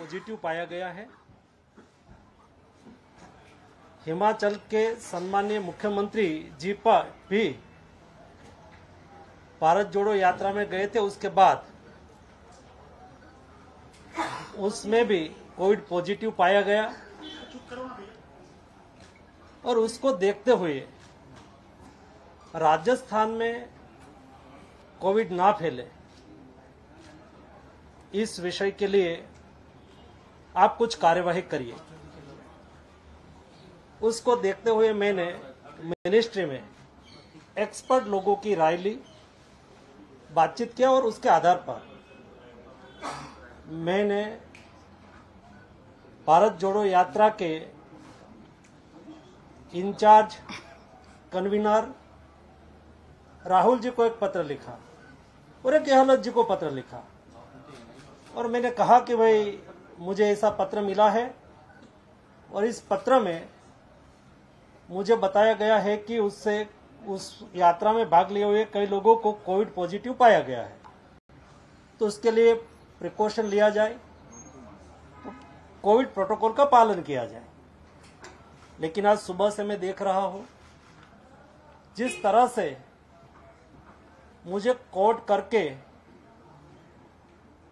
Positive पाया गया है। हिमाचल के सम्मानीय मुख्यमंत्री जी पर भी भारत जोड़ो यात्रा में गए थे, उसके बाद उसमें भी कोविड पॉजिटिव पाया गया और उसको देखते हुए राजस्थान में कोविड ना फैले, इस विषय के लिए आप कुछ कार्यवाही करिए। उसको देखते हुए मैंने मिनिस्ट्री में एक्सपर्ट लोगों की राय ली, बातचीत किया और उसके आधार पर मैंने भारत जोड़ो यात्रा के इंचार्ज कन्वीनर राहुल जी को एक पत्र लिखा और एक गहलोत जी को पत्र लिखा और मैंने कहा कि भाई मुझे ऐसा पत्र मिला है और इस पत्र में मुझे बताया गया है कि उससे उस यात्रा में भाग लिए हुए कई लोगों को कोविड पॉजिटिव पाया गया है, तो उसके लिए प्रिकॉशन लिया जाए, कोविड प्रोटोकॉल का पालन किया जाए। लेकिन आज सुबह से मैं देख रहा हूं जिस तरह से मुझे कोट करके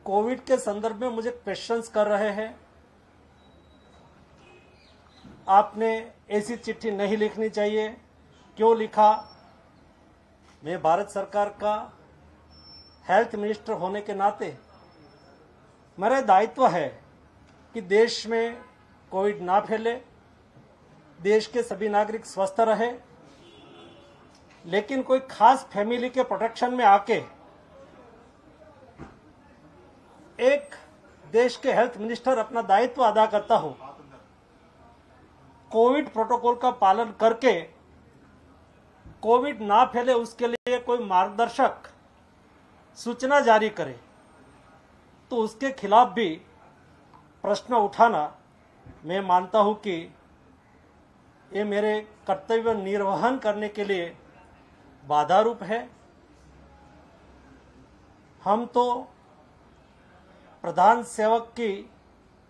कोविड के संदर्भ में मुझे क्वेश्चंस कर रहे हैं, आपने ऐसी चिट्ठी नहीं लिखनी चाहिए, क्यों लिखा। मैं भारत सरकार का हेल्थ मिनिस्टर होने के नाते मेरा दायित्व है कि देश में कोविड ना फैले, देश के सभी नागरिक स्वस्थ रहे। लेकिन कोई खास फैमिली के प्रोटेक्शन में आके एक देश के हेल्थ मिनिस्टर अपना दायित्व अदा करता हो, कोविड प्रोटोकॉल का पालन करके कोविड ना फैले उसके लिए कोई मार्गदर्शक सूचना जारी करे, तो उसके खिलाफ भी प्रश्न उठाना मैं मानता हूं कि ये मेरे कर्तव्य निर्वहन करने के लिए बाधा रूप है। हम तो प्रधान सेवक की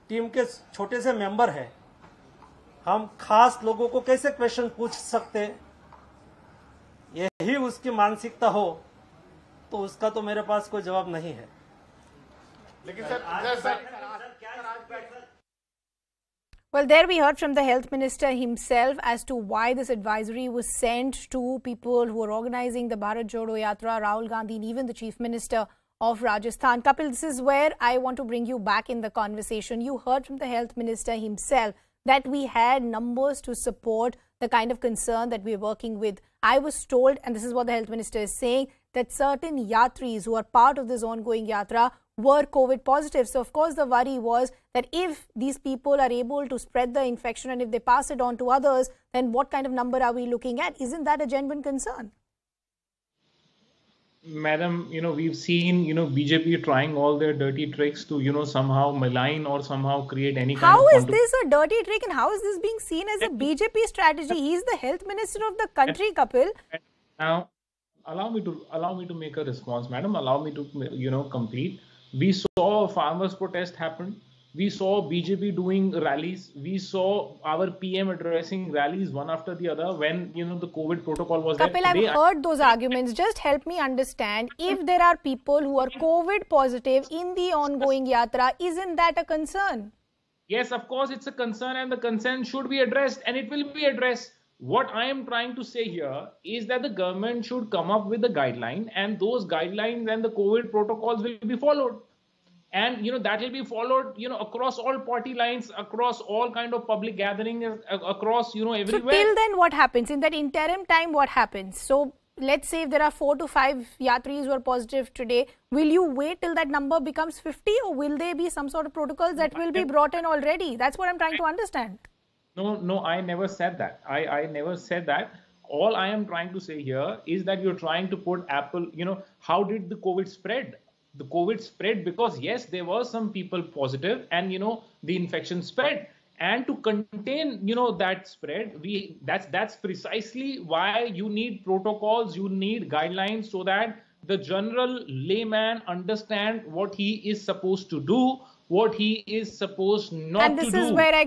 टीम के छोटे से मेंबर हैं, हम खास लोगों को कैसे क्वेश्चन पूछ सकते, यही उसकी मानसिकता हो तो उसका तो मेरे पास कोई जवाब नहीं है। लेकिन sir Well, there we heard from the health minister himself as to why this advisory was sent to people who are organizing the Bharat Jodo Yatra, Rahul Gandhi and even the Chief Minister of Rajasthan. Kapil, this is where I want to bring you back in the conversation. You heard from the health minister himself that we had numbers to support the kind of concern that we're working with. I was told, and this is what the health minister is saying, that certain yatris who are part of this ongoing yatra were COVID positive. So, of course, the worry was that if these people are able to spread the infection and if they pass it on to others, then what kind of number are we looking at? Isn't that a genuine concern? Madam, we've seen, BJP trying all their dirty tricks to, somehow malign or somehow create any kind of... How is this a dirty trick and how is this being seen as a BJP strategy? He's the health minister of the country, Kapil. Now, allow me to make a response, madam. Allow me to, complete. We saw a farmers' protest happen. We saw BJP doing rallies. We saw our PM addressing rallies one after the other when, the COVID protocol was there. Kapil, I've heard those arguments. Just help me understand. If there are people who are COVID positive in the ongoing yatra, isn't that a concern? Yes, of course, it's a concern and the concern should be addressed and it will be addressed. What I am trying to say here is that the government should come up with a guideline and those guidelines and the COVID protocols will be followed. And, that will be followed, across all party lines, across all kind of public gatherings, across, everywhere. So till then what happens? In that interim time, what happens? So let's say if there are 4 to 5 yatris who are positive today, will you wait till that number becomes 50 or will there be some sort of protocols that will be brought in already? That's what I'm trying to understand. No, I never said that. I never said that. All I am trying to say here is that you're trying to put how did the COVID spread? The COVID spread because, yes, there were some people positive and, the infection spread. And to contain, that spread, that's precisely why you need protocols, you need guidelines so that the general layman understand what he is supposed to do, what he is supposed not And to this do. is where I